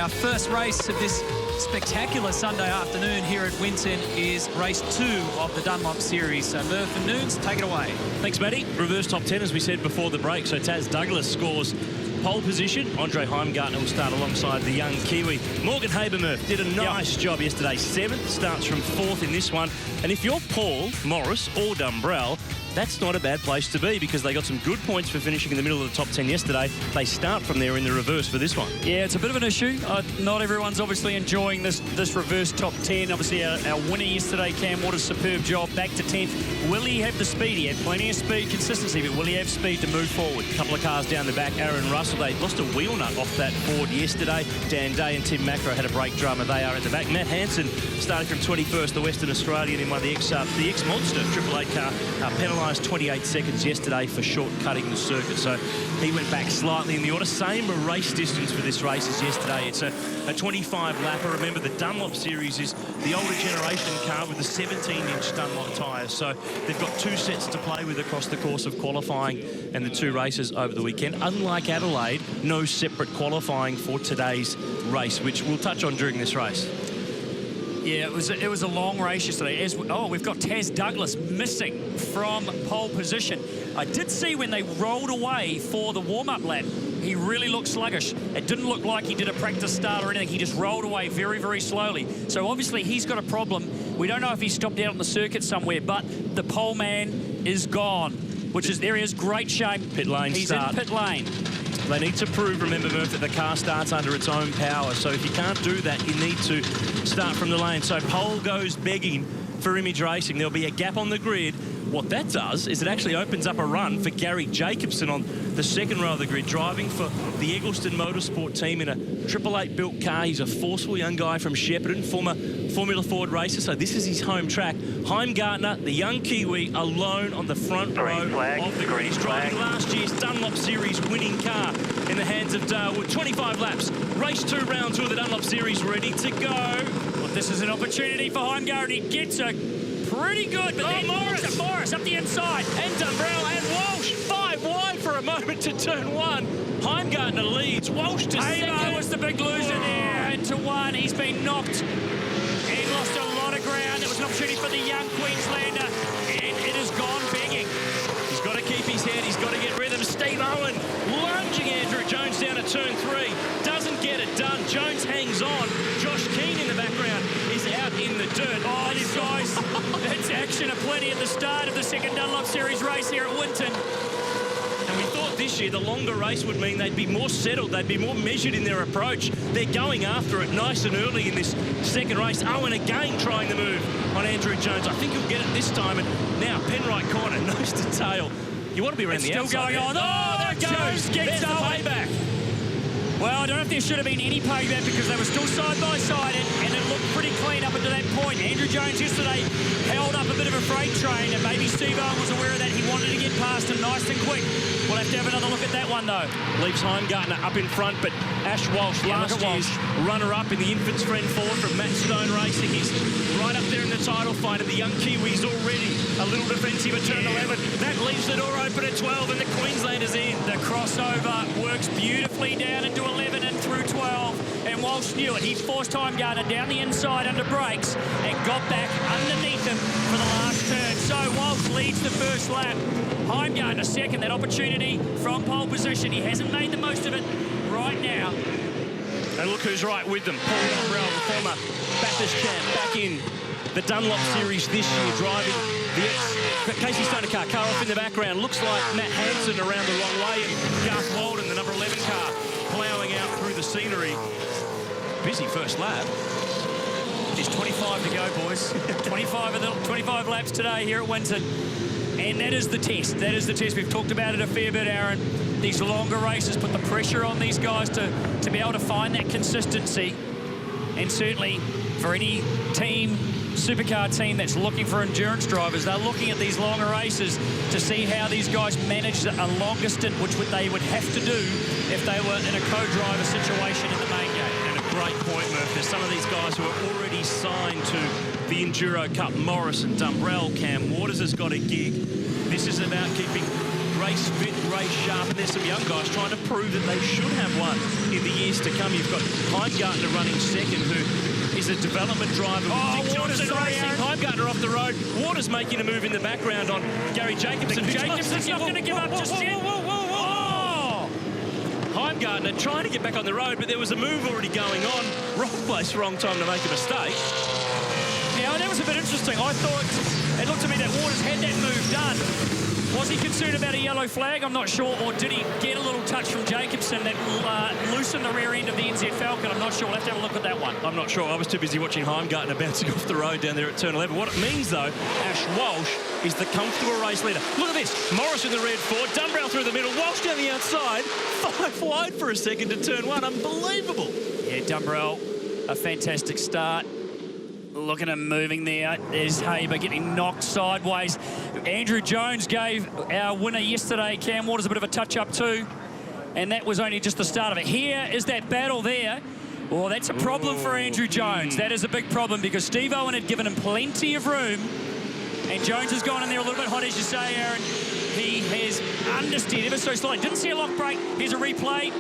Our first race of this spectacular Sunday afternoon here at Winton is race 2 of the Dunlop series. So Murph and Noons, take it away. Thanks, Matty. Reverse top 10, as we said before the break. So Taz Douglas scores pole position. Andre Heimgartner will start alongside the young Kiwi. Morgan Habermurth did a nice job yesterday. 7th, starts from 4th in this one. And if you're Paul, Morris or Dumbrell, that's not a bad place to be because they got some good points for finishing in the middle of the top 10 yesterday. They start from there in the reverse for this one. Yeah, it's a bit of an issue. Not everyone's obviously enjoying this reverse top 10. Obviously, our winner yesterday, Cam Waters, superb job, back to 10th. Will he have the speed? He had plenty of speed, consistency, but will he have speed to move forward? A couple of cars down the back. Aaron Russell, they lost a wheel nut off that Ford yesterday. Dan Day and Tim Macro had a brake drama. They are at the back. Matt Hansen started from 21st, the Western Australian in one of the X-Monster Triple Eight car, penalised 28 seconds yesterday for short-cutting the circuit. So he went back slightly in the order. Same race distance for this race as yesterday. It's a 25-lapper. Remember, the Dunlop series is the older generation car with the 17-inch Dunlop tyres. So they've got 2 sets to play with across the course of qualifying and the 2 races over the weekend. Unlike Adelaide, no separate qualifying for today's race, which we'll touch on during this race. Yeah, it was a long race yesterday. We've got Taz Douglas missing from pole position. I did see when they rolled away for the warm-up lap, he really looked sluggish. It didn't look like he did a practice start or anything. He just rolled away very, very slowly. So obviously he's got a problem. We don't know if he's stopped out on the circuit somewhere, but the pole man is gone, which is there. He is great shape. Pit lane He's start. in pit lane. They need to prove, remember, Murph, that the car starts under its own power. So if you can't do that, you need to start from the lane. So pole goes begging for Image Racing. There'll be a gap on the grid. What that does is it actually opens up a run for Gary Jacobson on the second row of the grid, driving for the Eggleston Motorsport team in a 888 built car. He's a forceful young guy from Shepparton, former Formula Ford racer, so this is his home track. Heimgartner, the young Kiwi, alone on the front row of the grid. He's driving last year's Dunlop Series winning car in the hands of Darwood. 25 laps, race 2, round 2 of the Dunlop Series, ready to go. Well, this is an opportunity for Heimgartner. He gets a pretty good, but then Morris up the inside. And Dumbrell and Walsh, 5 wide for a moment to turn 1. Heimgartner leads, Walsh to second. Was the big loser there, into 1. He's been knocked. He lost a lot of ground. It was an opportunity for the young Queenslander, and it has gone begging. He's got to keep his head. He's got to get rhythm. Steve Owen lunging Andrew Jones down at turn 3. Doesn't get it done. Jones hangs on. Josh Keane in the background is out in the dirt. Oh, these guys, it's action aplenty at the start of the second Dunlop Series race here at Winton. And we thought this year the longer race would mean they'd be more settled, they'd be more measured in their approach. They're going after it nice and early in this second race. Owen again trying the move on Andrew Jones. I think he'll get it this time. And now Penrite corner, nose to tail. You want to be around the outside. Still going on. Oh, there it goes. Gets the Owen. payback. Well, I don't know if there should have been any payback because they were still side by side and it looked pretty clean up until that point. Andrew Jones yesterday held up a bit of a freight train and maybe Steve Owen was aware of that. He wanted to get past him nice and quick. We'll have to have another look at that one though. Leaves Heimgartner up in front, but Ash Walsh, last year's runner-up in the Infants Friend Ford from Matt Stone Racing. He's right up there in the title fight, and the young Kiwis already a little defensive at turn 11. That leaves the door open at 12, and the Queenslanders in. The crossover works beautifully down into 11 and through 12, and Walsh knew it. He forced Heimgartner down the inside under brakes and got back underneath him for the last turn. So Walsh leads the first lap. Heimgartner second, that opportunity from pole position. He hasn't made the most of it right now. And look who's right with them. Paul Dumbrell, the former Bathurst champ, back in the Dunlop Series this year, driving the Casey Stoner car off in the background. Looks like Matt Hansen around the wrong way, and Garth Walden, the number 11 car, ploughing out through the scenery. Busy first lap. There's 25 to go, boys. 25 laps today here at Winton. And that is the test. That is the test. We've talked about it a fair bit, Aaron. These longer races put the pressure on these guys to be able to find that consistency. And certainly for any team, supercar team that's looking for endurance drivers, they're looking at these longer races to see how these guys manage a longer stint, which they would have to do if they were in a co-driver situation in the main game. And a great point, Murph. There's some of these guys who are already signed to the Enduro Cup. Morris and Dumbrell, Cam Waters has got a gig. This is about keeping race fit, race sharp, and there's some young guys trying to prove that they should have one in the years to come. You've got Heimgartner running second, who is a development driver. Waters racing. Heimgartner off the road. Waters making a move in the background on Gary Jacobson. Jacobson's not going to give up just yet. Heimgartner trying to get back on the road, but there was a move already going on. Wrong place, wrong time to make a mistake. Yeah, that was a bit interesting. I thought it looked to me that Waters had that move done. Was he concerned about a yellow flag? I'm not sure. Or did he get a little touch from Jacobson that loosened the rear end of the NZ Falcon? I'm not sure. We'll have to have a look at that one. I'm not sure. I was too busy watching Heimgartner bouncing off the road down there at turn 11. What it means, though, Ash Walsh is the comfortable race leader. Look at this. Morris in the red Ford. Dunbrell through the middle. Walsh down the outside. 5 wide for a second to turn 1. Unbelievable. Yeah, Dunbrell, a fantastic start. Look at him moving there. There's Haber getting knocked sideways. Andrew Jones gave our winner yesterday, Cam Waters, a bit of a touch-up too. And that was only just the start of it. Here is that battle there. Well, that's a problem for Andrew Jones. That is a big problem because Steve Owen had given him plenty of room. And Jones has gone in there a little bit hot, as you say, Aaron. He has understeered ever so slightly. Didn't see a lock break. Here's a replay.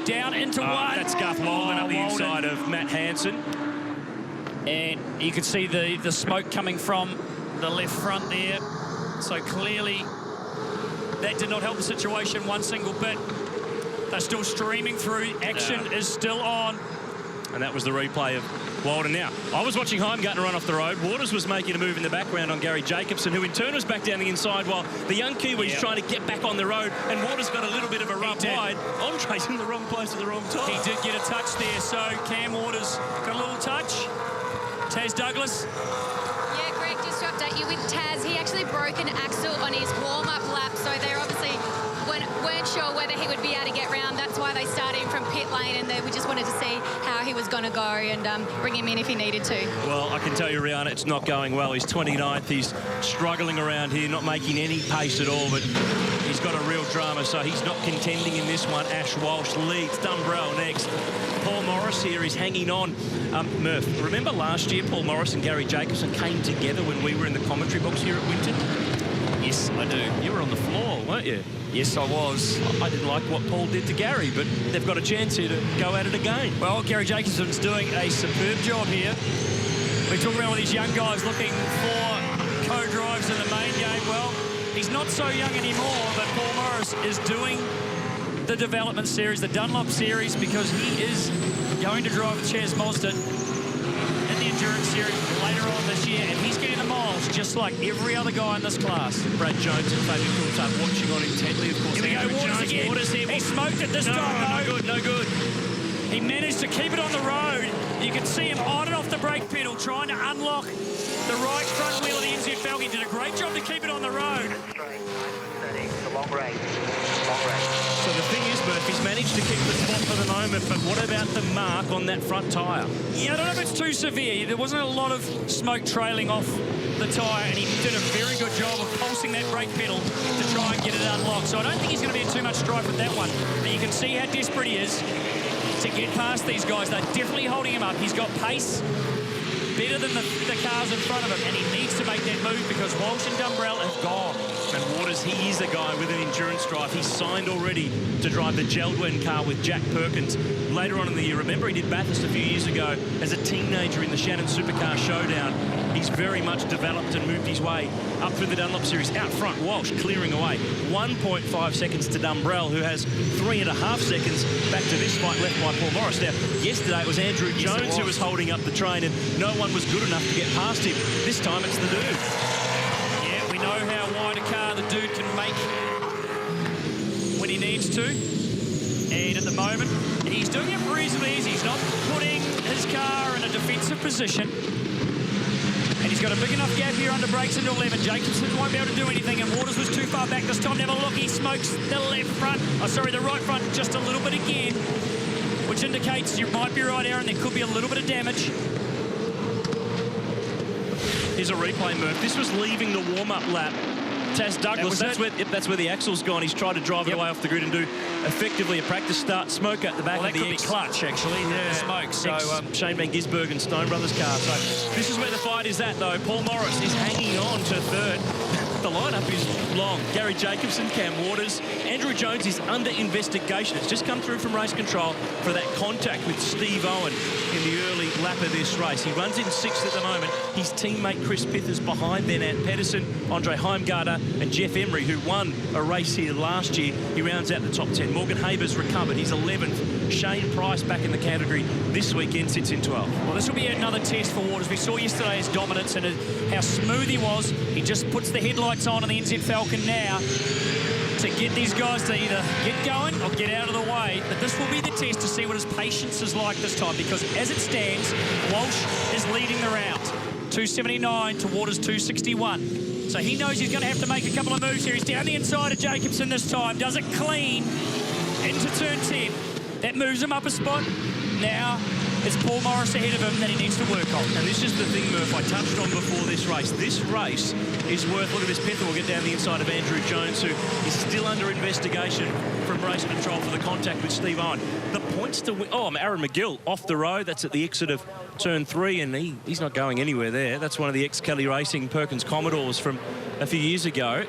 Down into one. That's Garth Walden up the inside of Matt Hansen. And you could see the smoke coming from the left front there. So clearly that did not help the situation one single bit. They're still streaming through. Action is still on. And that was the replay of Walden. Now, I was watching Heimgartner run off the road. Waters was making a move in the background on Gary Jacobson, who in turn was back down the inside while the young Kiwi's trying to get back on the road. And Waters got a little bit of a rub wide. Andre's in the wrong place at the wrong time. He did get a touch there, so Cam Waters got a little touch. Taz Douglas. Yeah, Greg, just to update you with Taz, he actually broke an axle on his warm-up lap, so they obviously weren't sure whether he would be able to get round. That's why they started him from pit lane, and we just wanted to see how he was going to go and bring him in if he needed to. Well, I can tell you, Rihanna, it's not going well. He's 29th. He's struggling around here, not making any pace at all, but he's got a real drama, so he's not contending in this one. Ash Walsh leads. Dunbrell next. Paul Morris here is hanging on. Murph, remember last year Paul Morris and Gary Jacobson came together when we were in the commentary box here at Winton? Yes, I do. You were on the floor, weren't you? Yes, I was. I didn't like what Paul did to Gary, but they've got a chance here to go at it again. Well, Gary Jacobson's doing a superb job here. We're talking about all these young guys looking for co-drives in the main game. Well, he's not so young anymore, but Paul Morris is doing the development series, the Dunlop series, because he is going to drive Chaz Mosden in the endurance series later on this year, and he's getting the miles just like every other guy in this class. Brad Jones and Fabian Coulthard watching on intently, of course. Here we go, Waters again. Waters here. He smoked it this time, no good, no good. He managed to keep it on the road. You can see him on and off the brake pedal, trying to unlock the right front wheel of the NZ Falcon. He did a great job to keep it on the road. Long race. So the thing is, Murph, he's managed to keep the spot for the moment, but what about the mark on that front tyre? Yeah, I don't know if it's too severe. There wasn't a lot of smoke trailing off the tyre, and he did a very good job of pulsing that brake pedal to try and get it unlocked. So I don't think he's going to be in too much strife with that one. But you can see how desperate he is to get past these guys. They're definitely holding him up. He's got pace, better than the cars in front of him, and he needs to make that move because Walsh and Dunbrell have gone. And Waters, he is a guy with an endurance drive. He's signed already to drive the Geldwin car with Jack Perkins later on in the year. Remember, he did Bathurst a few years ago as a teenager in the Shannon Supercar Showdown. He's very much developed and moved his way up through the Dunlop Series. Out front, Walsh clearing away. 1.5 seconds to Dunbrell, who has 3.5 seconds back to this fight left by Paul Morris. Now, yesterday it was Andrew Jones who was holding up the train, and no one was good enough to get past him. This time it's the dude. Yeah, we know how wide a car the dude can make when he needs to. And at the moment, he's doing it reasonably easy. He's not putting his car in a defensive position. And he's got a big enough gap here under brakes into 11. Jacobson won't be able to do anything, and Waters was too far back this time. Have a look, he smokes the left front. Oh, sorry, the right front just a little bit again, which indicates you might be right, Aaron. There could be a little bit of damage. Here's a replay, Murph. This was leaving the warm-up lap. Taz Douglas, that's where the axle's gone. He's tried to drive it away off the grid and do effectively a practice start. Smoke at the back of the could be clutch, actually. Yeah. Smoke. So Shane Van Gisbergen and Stone Brothers car. So this is where the fight is at, though. Paul Morris is hanging on to third. the lineup is long. Gary Jacobson, Cam Waters, Andrew Jones is under investigation. It's just come through from race control for that contact with Steve Owen in the early lap of this race. He runs in 6th at the moment. His teammate Chris Pith is behind, then Ant Pedersen, Andre Heimgarter and Jeff Emery, who won a race here last year. He rounds out the top 10. Morgan Haber's recovered. He's 11th. Shane Price back in the category this weekend, sits in 12th. Well, this will be another test for Waters. We saw yesterday his dominance and how smooth he was. He just puts the headlights on the NZ Falcon now to get these guys to either get going or get out of the way. But this will be the test to see what his patience is like this time, because as it stands, Walsh is leading the round. 279 to Waters 261. So he knows he's going to have to make a couple of moves here. He's down the inside of Jacobson this time. Does it clean into turn 10. That moves him up a spot. Now it's Paul Morris ahead of him that he needs to work on. And this is the thing, Murph, I touched on before this race. This race is worth, look at this, Pith will get down the inside of Andrew Jones, who is still under investigation from race control for the contact with Steve Owen. The points to win, Aaron McGill off the road. That's at the exit of turn 3, and he's not going anywhere there. That's one of the ex-Kelly Racing Perkins Commodores from a few years ago.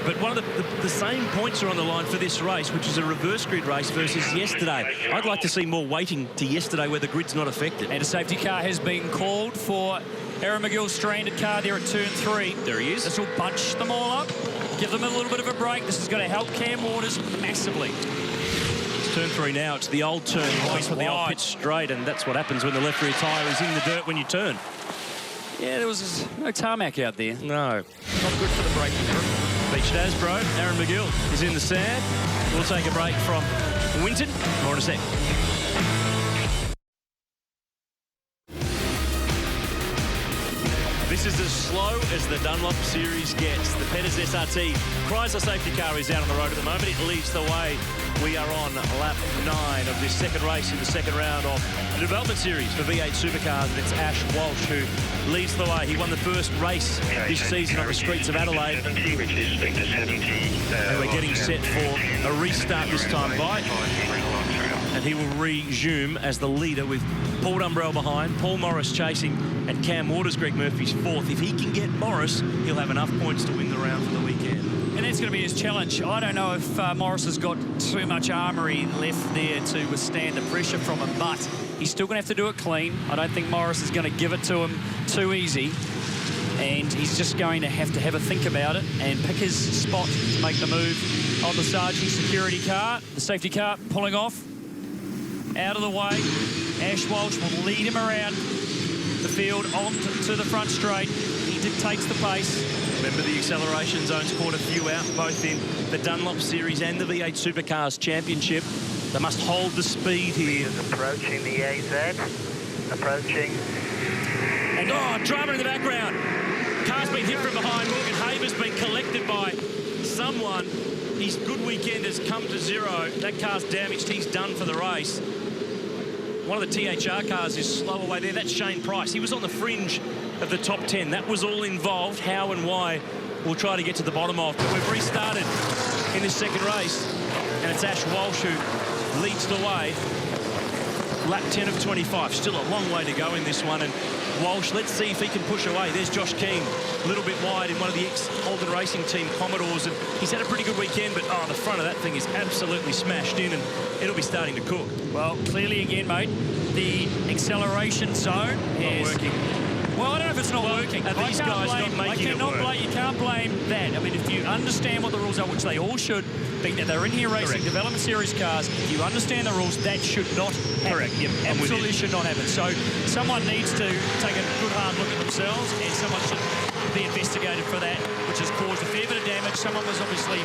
But one of the same points are on the line for this race, which is a reverse grid race versus yesterday. I'd like to see more weighting to yesterday where the grid's not affected. And a safety car has been called for Aaron McGill's stranded car there at turn 3. There he is. This will bunch them all up, give them a little bit of a break. This is going to help Cam Waters massively. It's turn 3 now. It's the old turn point for the old pit straight, and that's what happens when the left rear tyre is in the dirt when you turn. Yeah, there was no tarmac out there. No. Not good for the braking. Beach Dasbro, Aaron McGill is in the sand. We'll take a break from Winton. More in a sec. This is as slow as the Dunlop series gets. The Petters SRT Chrysler safety car is out on the road at the moment. It leads the way. We are on lap 9 of this second race in the second round of the development series for V8 Supercars, and it's Ash Walsh who leads the way. He won the first race this season on the streets of Adelaide. And we're getting set for a restart this time by. And he will resume as the leader with Paul Dumbrell behind, Paul Morris chasing, and Cam Waters, Greg Murphy's 4th. If he can get Morris, he'll have enough points to win the round for the weekend. And that's going to be his challenge. I don't know if Morris has got too much armoury left there to withstand the pressure from him, but he's still going to have to do it clean. I don't think Morris is going to give it to him too easy. And he's just going to have a think about it and pick his spot to make the move on the Sargent security car. The safety car pulling off. Out of the way. Ash Walsh will lead him around the field on to the front straight. He dictates the pace. Remember, the acceleration zone's caught a few out, both in the Dunlop Series and the V8 Supercars Championship. They must hold the speed here. Approaching the AZ. Approaching. And drama in the background. Car's been hit from behind. Morgan Haber's been collected by someone. His good weekend has come to zero. That car's damaged. He's done for the race. One of the THR cars is slow away there. That's Shane Price. He was on the fringe of the top 10. That was all involved. How and why we'll try to get to the bottom of. But we've restarted in this second race. And it's Ash Walsh who leads the way. Lap 10 of 25. Still a long way to go in this one. And Walsh, let's see if he can push away. There's Josh Keane, a little bit wide in one of the ex-Holden Racing Team Commodores. And he's had a pretty good weekend, but the front of that thing is absolutely smashed in, and it'll be starting to cook. Well, clearly again, mate, the acceleration zone is not working. Well, I don't know if it's not working. Are these guys not making it work? You can't blame that. I mean, if you understand what the rules are, which they all should, being that they're in here racing Correct. development series cars, if you understand the rules, that should not happen. Correct. Yep, absolutely should not happen. So someone needs to take a good hard look at themselves, and someone should be investigated for that, which has caused a fair bit of damage. Someone was obviously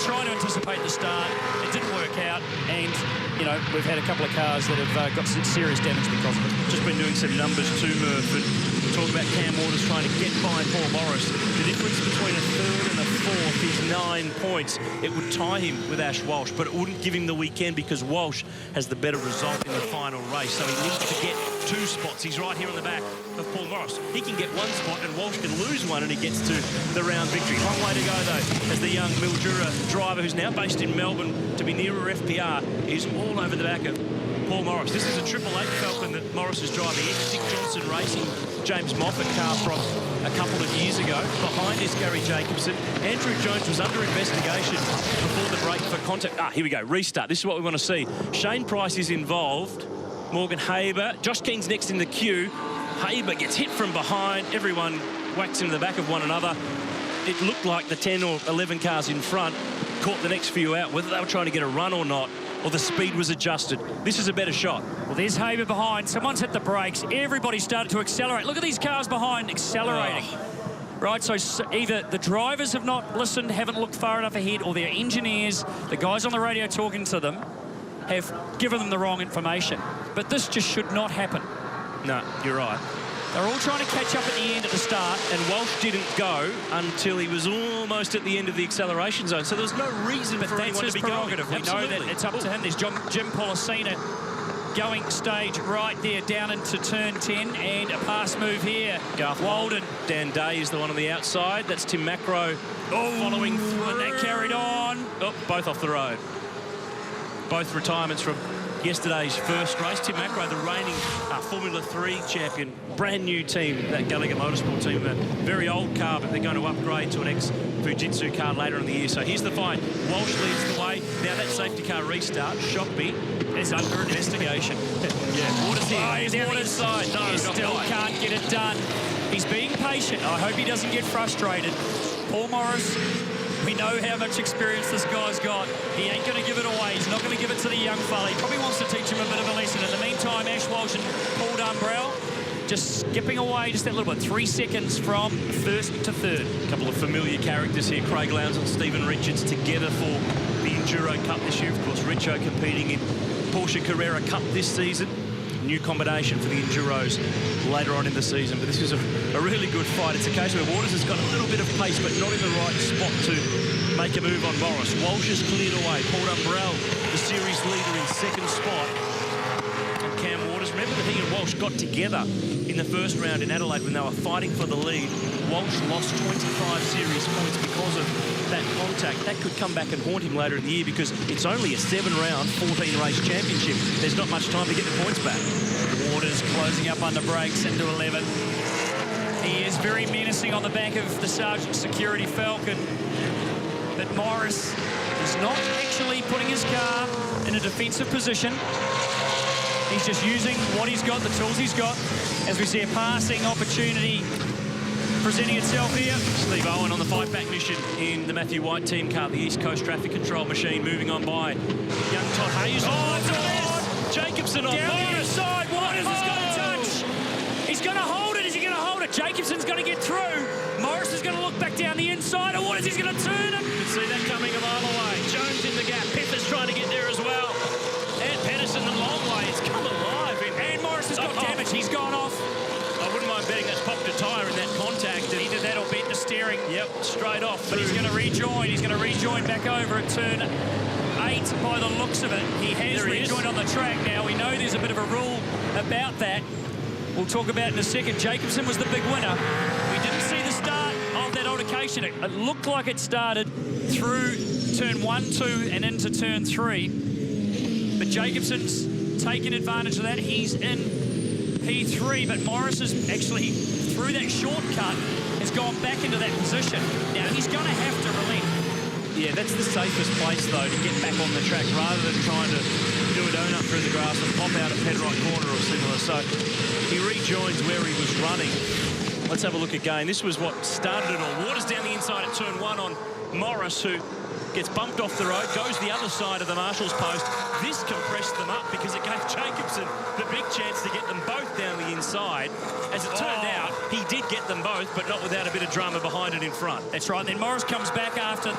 trying to anticipate the start. It didn't work out, and you know, we've had a couple of cars that have got some serious damage because of it. Just been doing some numbers too, Murph, and talk about Cam Waters trying to get by Paul Morris. The difference between a third and a fourth is 9 points. It would tie him with Ash Walsh, but it wouldn't give him the weekend because Walsh has the better result in the final race. So he needs to get 2 spots. He's right here on the back of Paul Morris. He can get 1 spot and Walsh can lose 1 and he gets to the round victory. Long way to go though, as the young Mildura driver, who's now based in Melbourne to be nearer FPR, is all over the back of Paul Morris. This is a 888 Falcon that Morris is driving. Ex-Dick Johnson Racing James Moffat car from a couple of years ago. Behind is Gary Jacobson. Andrew Jones was under investigation before the break for contact. Here we go. Restart. This is what we want to see. Shane Price is involved. Morgan Haber. Josh King's next in the queue. Haber gets hit from behind. Everyone whacks into the back of one another. It looked like the 10 or 11 cars in front caught the next few out, whether they were trying to get a run or not, or the speed was adjusted. This is a better shot. Well, there's Haber behind. Someone's hit the brakes. Everybody started to accelerate. Look at these cars behind accelerating. Right, so either the drivers have not listened, haven't looked far enough ahead, or their engineers, the guys on the radio talking to them, have given them the wrong information. But this just should not happen. No, you're right. They're all trying to catch up at the end at the start. And Walsh didn't go until he was almost at the end of the acceleration zone. So there was no reason for anyone to be going. We know that it's up to him. There's Jim Policina going stage right there down into turn 10, and a pass move here. Garth Walden. Dan Day is the one on the outside. That's Tim Macro following through. And that carried on. Oh, both off the road. Both retirements from yesterday's first race. Tim Macro, the reigning Formula 3 champion. Brand new team, that Gallagher Motorsport team. A very old car, but they're going to upgrade to an ex-Fujitsu car later in the year. So here's the fight. Walsh leads the way. Now that safety car restart. Shockby is under investigation. Yeah, Waters here. Oh, he's down the inside. No, he still can't get it done. He's being patient. I hope he doesn't get frustrated. Paul Morris, we know how much experience this guy's got. He ain't going to give it away. He's not going to give it to the young fella. He probably wants to teach him a bit of a lesson. In the meantime, Ash Walsh and Paul Dumbrell just skipping away just that little bit. 3 seconds from first to third. A couple of familiar characters here. Craig Lowndes and Stephen Richards together for the Enduro Cup this year. Of course, Richo competing in Porsche Carrera Cup this season. New combination for the Enduros later on in the season. But this is a really good fight. It's a case where Waters has got a little bit of pace, but not in the right spot to make a move on Morris. Walsh has cleared away. Paul Dumbrell, the series leader, in second spot. And Cam Waters, remember that he and Walsh got together in the first round in Adelaide when they were fighting for the lead. Walsh lost 25 series points because of that contact. That could come back and haunt him later in the year because it's only a 7-round, 14-race championship. There's not much time to get the points back. Waters closing up under brakes into 11. He is very menacing on the back of the Sargent Security Falcon. But Morris is not actually putting his car in a defensive position. He's just using what he's got, the tools he's got, as we see a passing opportunity presenting itself here. Steve Owen on the fight-back mission in the Matthew White team car, the East Coast Traffic Control machine, moving on by young Todd Hayes. Oh, it's on! Jacobson on down the side. Waters is going to touch. He's going to hold it. Is he going to hold it? Jacobson's going to get through. Morris is going to look back down the inside. And Waters is going to turn him. You can see that coming a mile away. Jones in the gap. Pepper's trying to get there as well. And Pedersen the long way. It's come alive. And Morris has got damage. He's gone off. I wouldn't mind betting that's popped a tyre in that contact. Either that or bent the steering. Yep, straight off. But he's going to rejoin. He's going to rejoin back over at turn 8 by the looks of it. He has rejoined on the track now. We know there's a bit of a rule about that. We'll talk about it in a second. Jacobson was the big winner. We didn't see the start of that altercation. It looked like it started through turn 1, 2 and into turn 3. But Jacobson's taken advantage of that. He's in P3, but Morris is actually, through that shortcut, has gone back into that position. Now, he's going to have to relent. Yeah, that's the safest place, though, to get back on the track rather than trying to do a donut through the grass and pop out at Penrite Corner or similar. So he rejoins where he was running. Let's have a look again. This was what started it all. Waters down the inside at turn 1 on Morris, who gets bumped off the road, goes the other side of the marshal's post. This compressed them up because it gave Jacobson the big chance to get them both down the inside. As it turned out, he did get them both, but not without a bit of drama behind it in front. That's right. Then Morris comes back after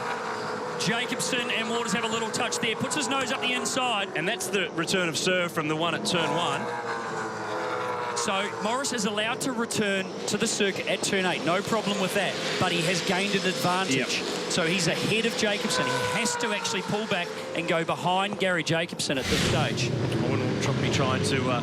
Jacobson and Waters have a little touch there. Puts his nose up the inside. And that's the return of serve from the one at turn 1. So Morris is allowed to return to the circuit at turn 8. No problem with that. But he has gained an advantage. Yep. So he's ahead of Jacobson. He has to actually pull back and go behind Gary Jacobson at this stage. Owen will probably trying to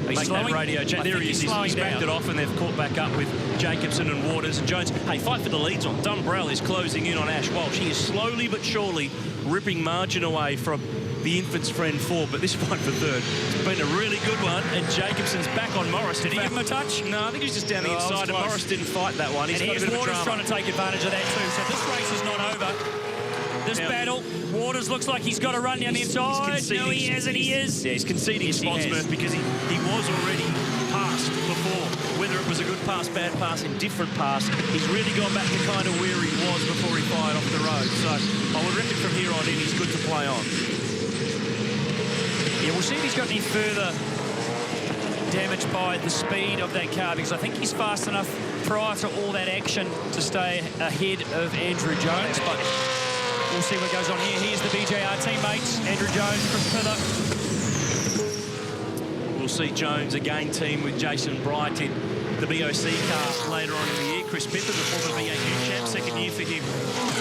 make that radio change. There he is. He's backed it off and they've caught back up with Jacobson and Waters and Jones. Hey, fight for the leads on. Dumbrell is closing in on Ash Walsh. He is slowly but surely ripping margin away from the infant's friend 4, but this one for 3rd. It's been a really good one, and Jacobson's back on Morris. Did he give him a touch? No, I think he's just down the inside, and Morris didn't fight that one. And here's Waters trying to take advantage of that too. So this race is not over. This battle, Waters looks like he's got to run down the inside. No, he hasn't. He is. Yeah, he's conceding spots, Murph, because he was already passed before. Whether it was a good pass, bad pass, indifferent pass, he's really gone back to kind of where he was before he fired off the road. So I would reckon from here on in, he's good to play on. Yeah, we'll see if he's got any further damage by the speed of that car, because I think he's fast enough prior to all that action to stay ahead of Andrew Jones, but we'll see what goes on here. Here's the BJR teammates, Andrew Jones, Chris Pither. We'll see Jones again team with Jason Bright in the BOC car later on in the year. Chris Pither, the former V8 champ, second year for him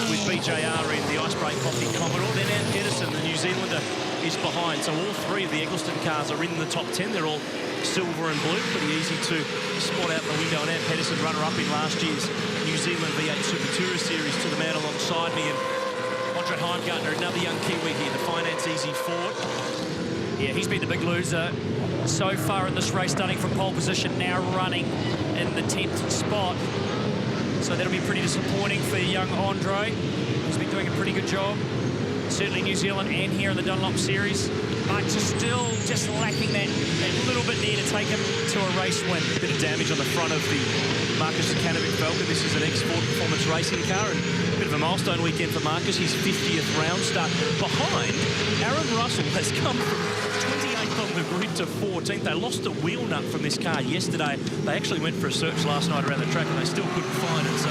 with BJR in the Icebreak Coffee Commodore. Then Ant Pedersen, the New Zealander, is behind. So all 3 of the Eggleston cars are in the top 10. They're all silver and blue. Pretty easy to spot out the window. And Ant Pedersen, runner-up in last year's New Zealand V8 Super Tourer Series, to the man alongside me. And Andre Heimgartner, another young Kiwi here, the Finance Easy Ford. Yeah, he's been the big loser so far in this race, starting from pole position, now running in the 10th spot. So that'll be pretty disappointing for young Andre. He's been doing a pretty good job, certainly New Zealand and here in the Dunlop Series, but still just lacking that little bit there to take him to a race win. A bit of damage on the front of the Marcus Zucanovic Falcon. This is an X-Ford Performance Racing car, and a bit of a milestone weekend for Marcus. His 50th round start. Behind, Aaron Russell has come from 28th on the grid to 14th. They lost a wheel nut from this car yesterday. They actually went for a search last night around the track, and they still couldn't find it. So,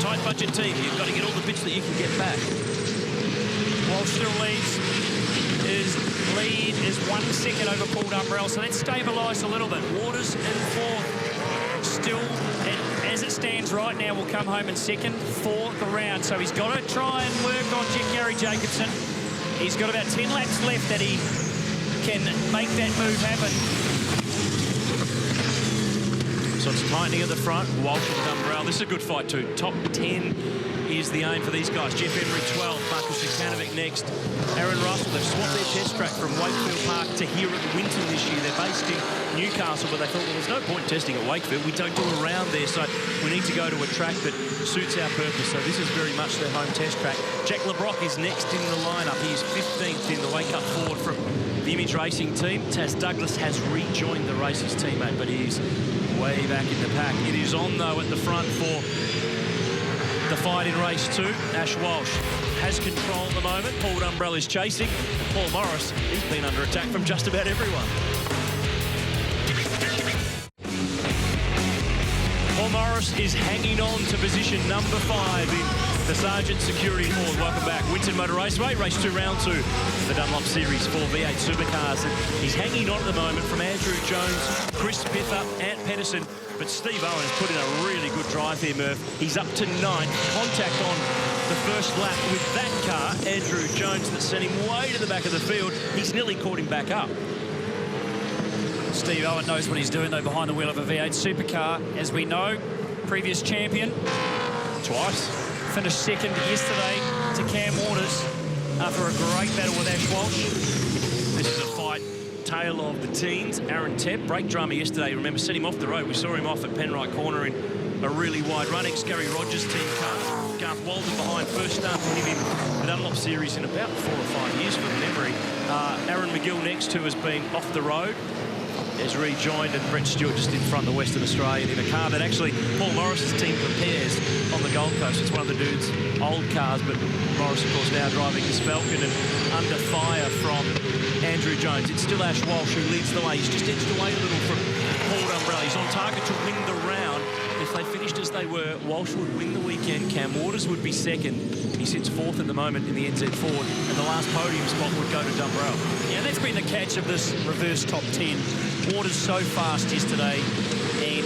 tight budget team. You've got to get all the bits that you can get back. Walsh still leads. His lead is 1 second over Paul Dumbrell, so that's stabilised a little bit. Waters in 4th. Still, as it stands right now, will come home in 2nd for the round. So he's got to try and work on Gary Jacobson. He's got about 10 laps left that he can make that move happen. So it's tightening at the front. Walsh and Dumbrell. This is a good fight too. Top 10 is the aim for these guys. Jeff Emery 12, Marcus Zucanovic next. Aaron Russell, they've swapped their test track from Wakefield Park to here at Winton this year. They're based in Newcastle, but they thought, well, there's no point testing at Wakefield. We don't do a round there, so we need to go to a track that suits our purpose. So this is very much their home test track. Jack LeBrock is next in the lineup. He is 15th in the wake-up Ford from the Image Racing team. Taz Douglas has rejoined the race, his teammate, but he is way back in the pack. It is on, though, at the front for the fight in race 2. Ash Walsh has control at the moment. Paul Dumbrell is chasing. And Paul Morris, he's been under attack from just about everyone. Paul Morris is hanging on to position number 5 in the Sargent Security Ford. Welcome back. Winton Motor Raceway, race 2, round 2. The Dunlop Series 4 V8 Supercars. And he's hanging on at the moment from Andrew Jones, Chris Pither, Ant Pedersen. But Steve Owen has put in a really good drive here, Murph. He's up to 9th. Contact on the first lap with that car, Andrew Jones, that sent him way to the back of the field. He's nearly caught him back up. Steve Owen knows what he's doing, though, behind the wheel of a V8 supercar. As we know, previous champion. Twice. Finished 2nd yesterday to Cam Waters after a great battle with Ash Walsh. This is a fight, tale of the teens. Aaron Tepp, brake drama yesterday. Remember, set him off the road. We saw him off at Penrite Corner in a really wide run. Ex-Gary Rogers team car. Garth Walden behind. First start for him in the Dunlop Series in about 4 or 5 years from memory. Aaron McGill next, who has been off the road, has rejoined, and Brett Stewart just in front of the Western Australian in a car that actually Paul Morris's team prepares on the Gold Coast. It's one of the dude's old cars, but Morris, of course, now driving this Falcon and under fire from Andrew Jones. It's still Ash Walsh who leads the way. He's just edged away a little from Paul Dumbrell. He's on target to win the round. If they finished as they were, Walsh would win the weekend. Cam Waters would be 2nd. He sits 4th at the moment in the NZ Ford, and the last podium spot would go to Dumbrell. Yeah, that's been the catch of this reverse top 10. Waters so fast yesterday, and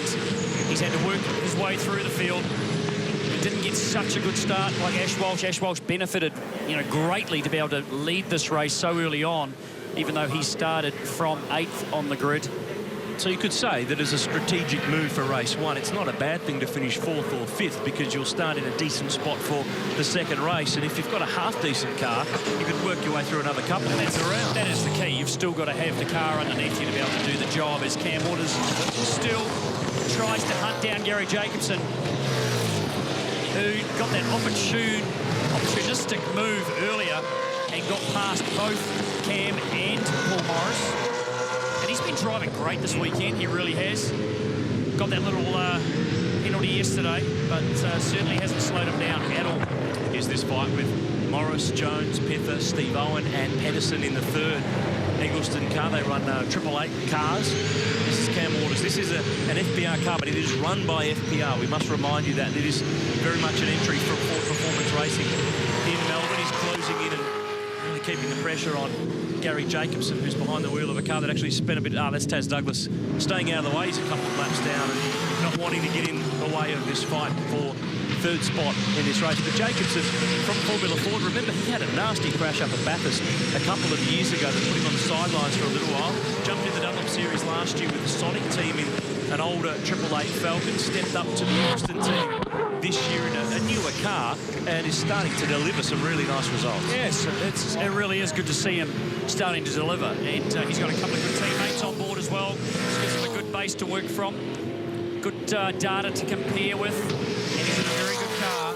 he's had to work his way through the field. He didn't get such a good start like Ash Walsh. Ash Walsh benefited, greatly to be able to lead this race so early on, even though he started from 8th on the grid. So you could say that as a strategic move for race 1, it's not a bad thing to finish 4th or 5th because you'll start in a decent spot for the second race. And if you've got a half-decent car, you could work your way through another couple of minutes around. That is the key. You've still got to have the car underneath you to be able to do the job, as Cam Waters still tries to hunt down Gary Jacobson, who got that opportunistic move earlier and got past both Cam and Paul Morris. And he's been driving great this weekend, he really has. Got that little penalty yesterday, but certainly hasn't slowed him down at all. Here's this fight with Morris, Jones, Pither, Steve Owen and Pedersen in the third Eggleston car. They run 888 cars. This is Cam Waters. This is an FPR car, but it is run by FPR. We must remind you that it is very much an entry from Ford Performance Racing in Melbourne. He's closing in and really keeping the pressure on Gary Jacobson, who's behind the wheel of a car that actually spent a bit... that's Taz Douglas staying out of the way. He's a couple of laps down and not wanting to get in the way of this fight for third spot in this race. But Jacobson from Formula Ford, remember, he had a nasty crash up at Bathurst a couple of years ago that put him on the sidelines for a little while. Jumped in the Dunlop Series last year with the Sonic team in an older 888 Falcon, stepped up to the Austin team this year in a newer car and is starting to deliver some really nice results. Yes, it really is good to see him starting to deliver, and he's got a couple of good teammates on board as well. This gives him a good base to work from, good data to compare with, and he's in a very good car.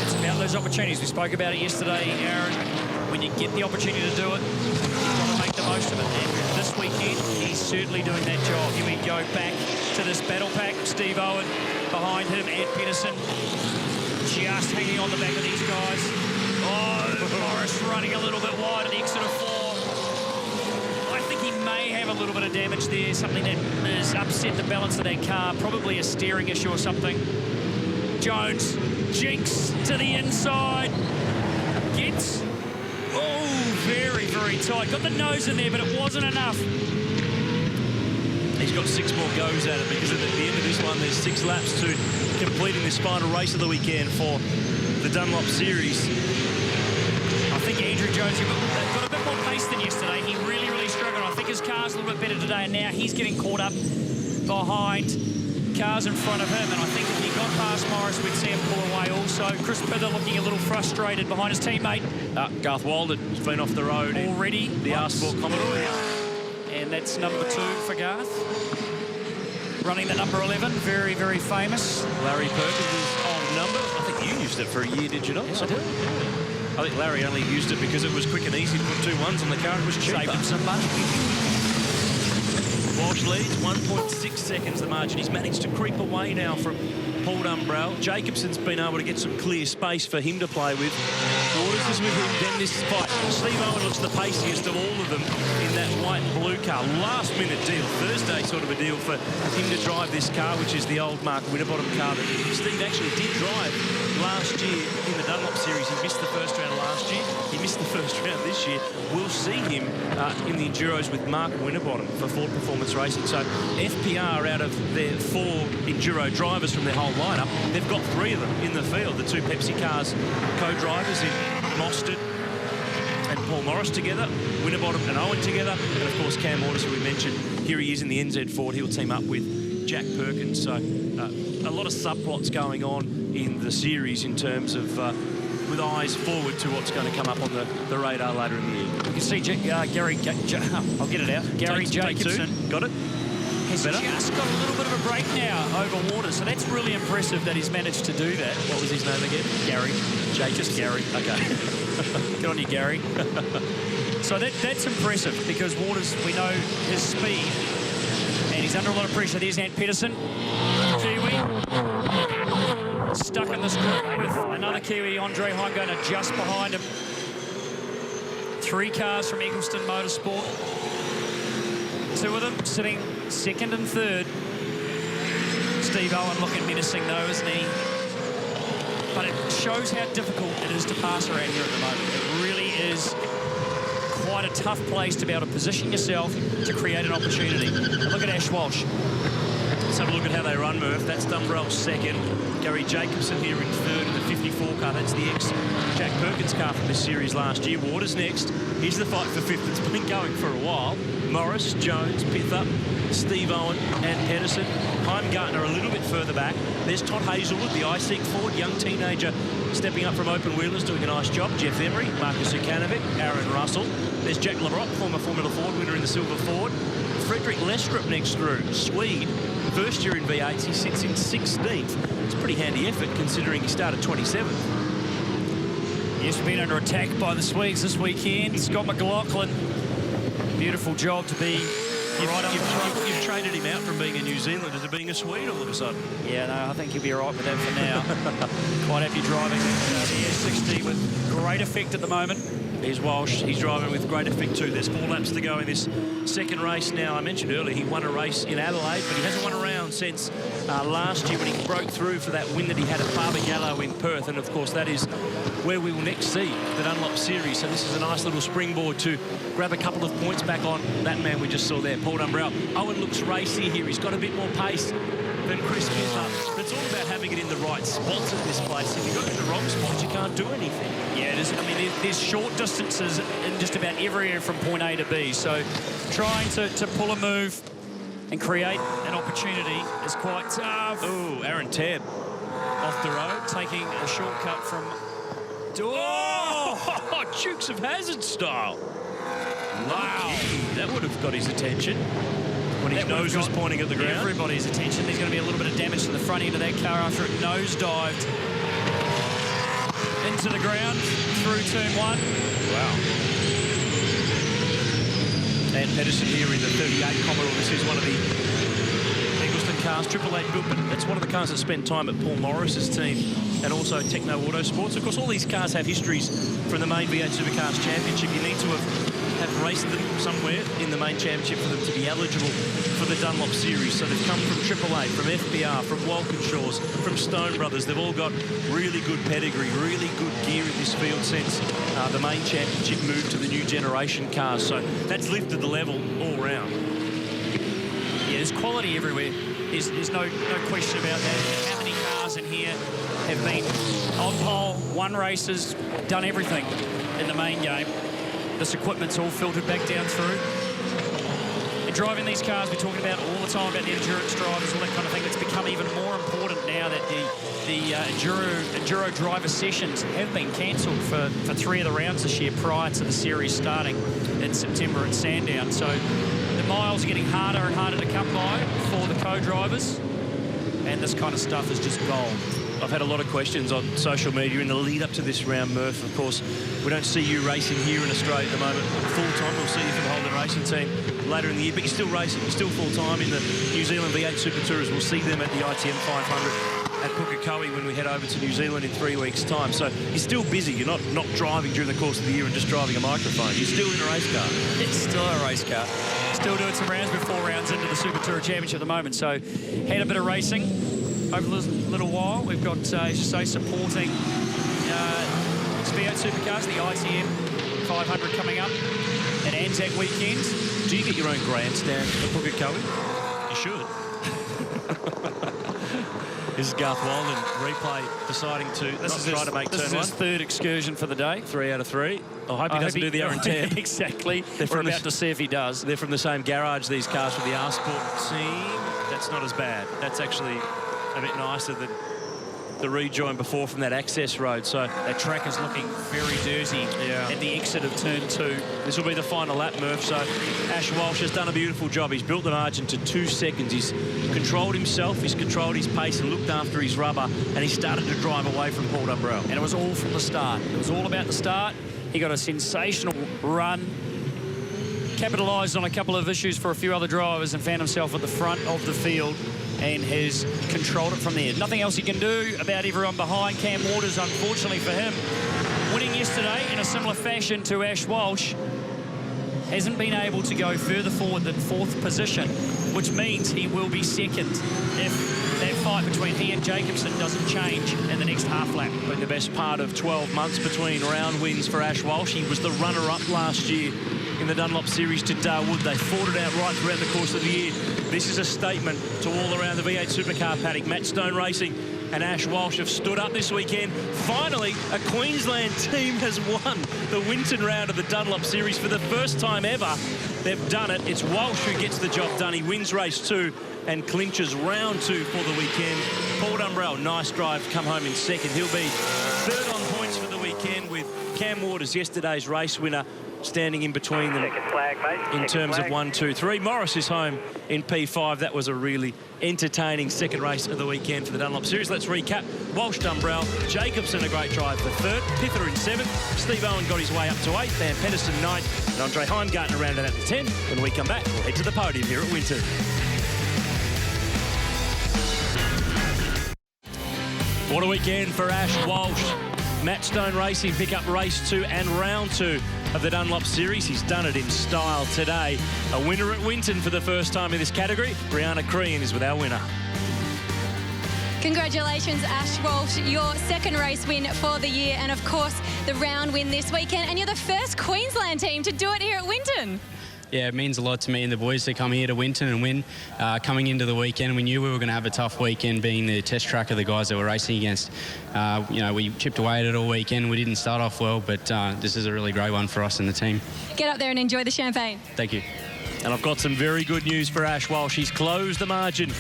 It's about those opportunities. We spoke about it yesterday, Aaron. When you get the opportunity to do it, you've got to make the most of it. And this weekend, he's certainly doing that job. Here we go back to this battle pack. Steve Owen behind him, and Pedersen just hanging on the back of these guys. Oh, Morris running a little bit wide at the exit of 4. I think he may have a little bit of damage there, something that has upset the balance of that car, probably a steering issue or something. Jones jinks to the inside, gets, very, very tight. Got the nose in there, but it wasn't enough. He's got 6 more goes at it because at the end of this one, there's 6 laps to completing this final race of the weekend for the Dunlop Series. I think Andrew Jones got a bit more pace than yesterday. He really, really struggled. I think his car's a little bit better today, and now he's getting caught up behind cars in front of him. And I think if he got past Morris, we'd see him pull away also. Chris Pither looking a little frustrated behind his teammate. Garth Walden's been off the road already. The R-Sport Commodore. And that's number 2 for Garth. Running the number 11, very, very famous. Larry Perkins' old number. I think you used it for a year, did you not? Yes, I did. I think Larry only used it because it was quick and easy to put 2 1s on the car. It was cheaper. Saved him some money. Walsh leads 1.6 seconds the margin. He's managed to creep away now from Paul Dumbrell. Jacobson's been able to get some clear space for him to play with. Waters is with him. Then this fight. Steve Owen looks the paciest of all of them in that white and blue car. Last minute deal. Thursday sort of a deal for him to drive this car, which is the old Mark Winterbottom car that Steve actually did drive last year in the Dunlop Series. He missed the first round last year. He missed the first round this year. We'll see him in the Enduros with Mark Winterbottom for Ford Performance Racing. So FPR, out of their 4 Enduro drivers from their whole lineup, they've got 3 of them in the field. The 2 Pepsi cars co-drivers in Mostert and Paul Morris together, Winterbottom and Owen together, and of course Cam Waters, who we mentioned. Here he is in the NZ Ford. He'll team up with Jack Perkins. So a lot of subplots going on in the series in terms of with eyes forward to what's going to come up on the radar later in the year. You can see Gary, I'll get it out. Gary Jacobson. Got it? Has just got a little bit of a break now over Waters, so that's really impressive that he's managed to do that. What was his name again? Gary. Just Gary. Okay. Good on you, Gary. So that's impressive because Waters, we know his speed, and he's under a lot of pressure. There's Ant Pedersen, Kiwi. Stuck in this group with another Kiwi, Andre Heimgartner, just behind him. 3 cars from Eggleston Motorsport. 2 of them sitting second and third. Steve Owen looking menacing though, isn't he? But it shows how difficult it is to pass around here at the moment. It really is quite a tough place to be able to position yourself to create an opportunity. And look at Ash Walsh. Let's have a look at how they run, Murph. That's Dumbrell's second. Gary Jacobson here in third in the 54 car. That's the ex-Jack Perkins car from this series last year. Waters next. Here's the fight for fifth. It's been going for a while. Morris, Jones, Pither, Steve Owen and Pedersen. Heimgartner a little bit further back. There's Todd Hazelwood, the I-Seek Ford, young teenager stepping up from open wheelers, doing a nice job. Jeff Emery, Marcus Ukanovic, Aaron Russell. There's Jack Lebrock, former Formula Ford winner in the Silver Ford. Frederick Lestrup next through, Swede, first year in V8s. He sits in 16th. It's a pretty handy effort considering he started 27th. Yes, we've been under attack by the Swedes this weekend. Scott McLaughlin, beautiful job to be right up the front. You've traded him out from being a New Zealander to being a Swede all of a sudden. Yeah, no, I think he'll be all right with that for now. Quite happy driving the S60 with great effect at the moment. Here's Walsh. He's driving with great effect too. There's 4 laps to go in this second race now. I mentioned earlier he won a race in Adelaide, but he hasn't won a round since last year when he broke through for that win that he had at Barbagallo in Perth. And, of course, that is where we will next see the Dunlop Series. So this is a nice little springboard to grab a couple of points back on that man we just saw there, Paul Dumbrell. Owen looks racy here. He's got a bit more pace than Chris Pither. But it's all about having it in the right spots at this place. If you go to the wrong spots, you can't do anything. Yeah, it is. I mean, there's short distances in just about every area from point A to B. So trying to pull a move and create an opportunity is quite tough. Oh, Aaron Tabb off the road, taking a shortcut from... Oh, Dukes of Hazzard style. Wow, that would have got his attention when his nose was pointing at the ground. Everybody's attention. There's going to be a little bit of damage to the front end of that car after it nosedived into the ground through turn 1. Wow. And Pedersen here in the 38 Commodore. This is one of the Eggleston cars, 888 built, but it's one of the cars that spent time at Paul Morris's team and also Techno Autosports. Of course, all these cars have histories from the main V8 Supercars Championship. You need to have raced them somewhere in the main championship for them to be eligible for the Dunlop Series. So they've come from 888, from FBR, from Walkinshaws, from Stone Brothers. They've all got really good pedigree, really good gear in this field since the main championship moved to the new generation cars. So that's lifted the level all round. Yeah, there's quality everywhere. There's no question about that. How many cars in here have been on pole, won races, done everything in the main game? This equipment's all filtered back down through. And driving these cars, we're talking about all the time about the endurance drivers, all that kind of thing. It's become even more important now that the enduro driver sessions have been cancelled for 3 of the rounds this year prior to the series starting in September at Sandown. So the miles are getting harder and harder to come by for the co-drivers. And this kind of stuff is just gold. I've had a lot of questions on social media in the lead up to this round, Murph. Of course, we don't see you racing here in Australia at the moment full-time. We'll see you for the Holden Racing team later in the year, but you're still racing. You're still full-time in the New Zealand V8 Super Tours. We'll see them at the ITM 500 at Pukekohe when we head over to New Zealand in 3 weeks' time. So you're still busy. You're not driving during the course of the year and just driving a microphone. You're still in a race car. It's still a race car. Still doing some rounds before rounds into the Super Tour Championship at the moment. So had a bit of racing over a little while. We've got, as you say, supporting V8 Supercars, the ITM 500 coming up at Anzac weekend. Do you get your own grandstand for Pukekohe? You should. This is Garth Walden, replay deciding to try to make turn 1. This is his 3rd excursion for the day. 3 out of 3. I hope he doesn't do the Aaron Tabb. Exactly. We're about to see if he does. They're from the same garage, these cars, for the R-Sport team. That's not as bad. That's actually a bit nicer than the rejoin before from that access road. So that track is looking very dirty at the exit of turn 2. This will be the final lap, Murph. So Ash Walsh has done a beautiful job. He's built the margin to 2 seconds. He's controlled himself, he's controlled his pace and looked after his rubber, and he started to drive away from Paul Dumbrell. And it was all from the start. It was all about the start. He got a sensational run, capitalised on a couple of issues for a few other drivers and found himself at the front of the field and has controlled it from there. Nothing else he can do about everyone behind. Cam Waters, unfortunately for him, winning yesterday in a similar fashion to Ash Walsh, hasn't been able to go further forward than 4th position, which means he will be 2nd if that fight between he and Jacobson doesn't change in the next half lap. Been the best part of 12 months between round wins for Ash Walsh. He was the runner-up last year in the Dunlop Series to Darwood. They fought it out right throughout the course of the year. This is a statement to all around the V8 Supercar paddock. Matt Stone Racing and Ash Walsh have stood up this weekend. Finally, a Queensland team has won the Winton round of the Dunlop Series for the first time ever. They've done it. It's Walsh who gets the job done. He wins race 2 and clinches round 2 for the weekend. Paul Dumbrell, nice drive, come home in second. He'll be third on points for the weekend with Cam Waters, yesterday's race winner, standing in between them in terms of 1, 2, 3. Morris is home in P5. That was a really entertaining second race of the weekend for the Dunlop Series. Let's recap. Walsh, Dumbrell, Jacobson, a great drive for third. Pither in 7th. Steve Owen got his way up to 8th. Van Pedersen 9th. And Andre Heimgartner rounded out to 10. When we come back, we'll head to the podium here at Winton. What a weekend for Ash Walsh. Matt Stone Racing pick up race 2 and round 2 of the Dunlop Series. He's done it in style today. A winner at Winton for the first time in this category. Brianna Crean is with our winner. Congratulations, Ash Walsh, your second race win for the year, and of course the round win this weekend, and you're the first Queensland team to do it here at Winton. Yeah, it means a lot to me and the boys to come here to Winton and win. Coming into the weekend, we knew we were going to have a tough weekend being the test track of the guys that we're racing against. You know, we chipped away at it all weekend. We didn't start off well, but this is a really great one for us and the team. Get up there and enjoy the champagne. Thank you. And I've got some very good news for Ash Walsh. He's closed the margin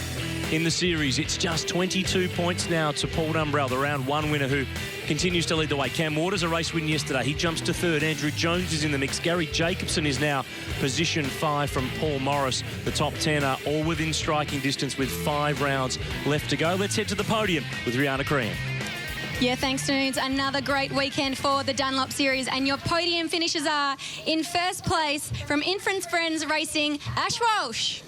in the series. It's just 22 points now to Paul Dumbrell, the round 1 winner who continues to lead the way. Cam Waters, a race win yesterday. He jumps to 3rd. Andrew Jones is in the mix. Gary Jacobson is now position 5 from Paul Morris. The top 10 are all within striking distance with 5 rounds left to go. Let's head to the podium with Brianna Crean. Yeah, thanks, Nunes. Another great weekend for the Dunlop Series, and your podium finishes are in first place from Infants Friends Racing, Ash Walsh.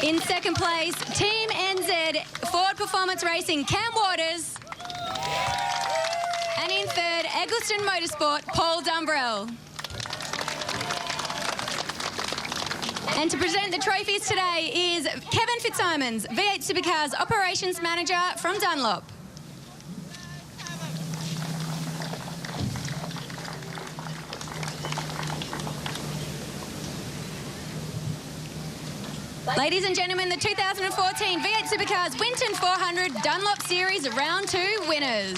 In second place, Team NZ Ford Performance Racing, Cam Waters. And in third, Eggleston Motorsport, Paul Dumbrell. And to present the trophies today is Kevin Fitzsimons, V8 Supercars Operations Manager from Dunlop. Ladies and gentlemen, the 2014 V8 Supercars Winton 400 Dunlop Series Round 2 winners.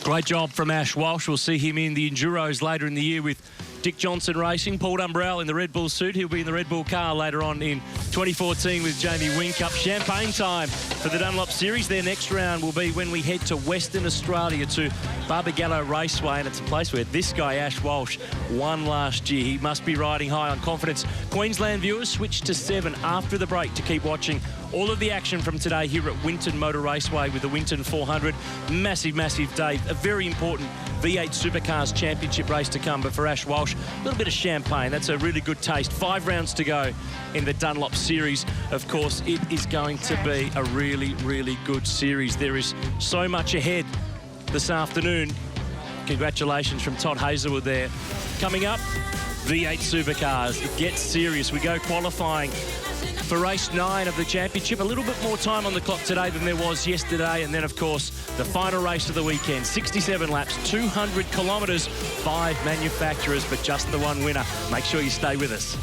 Great job from Ash Walsh. We'll see him in the Enduros later in the year with Dick Johnson Racing. Paul Dumbrell in the Red Bull suit. He'll be in the Red Bull car later on in 2014 with Jamie Whincup. Champagne time for the Dunlop Series. Their next round will be when we head to Western Australia to Barbagallo Raceway, and it's a place where this guy, Ash Walsh, won last year. He must be riding high on confidence. Queensland viewers switch to 7 after the break to keep watching all of the action from today here at Winton Motor Raceway with the Winton 400. Massive, massive day. A very important V8 Supercars Championship race to come. But for Ash Walsh, a little bit of champagne. That's a really good taste. 5 rounds to go in the Dunlop Series. Of course, it is going to be a really, really good series. There is so much ahead this afternoon. Congratulations from Todd Hazelwood there. Coming up, V8 Supercars. It gets serious. We go qualifying for race 9 of the championship. A little bit more time on the clock today than there was yesterday. And then, of course, the final race of the weekend. 67 laps, 200 kilometres, 5 manufacturers, but just the one winner. Make sure you stay with us.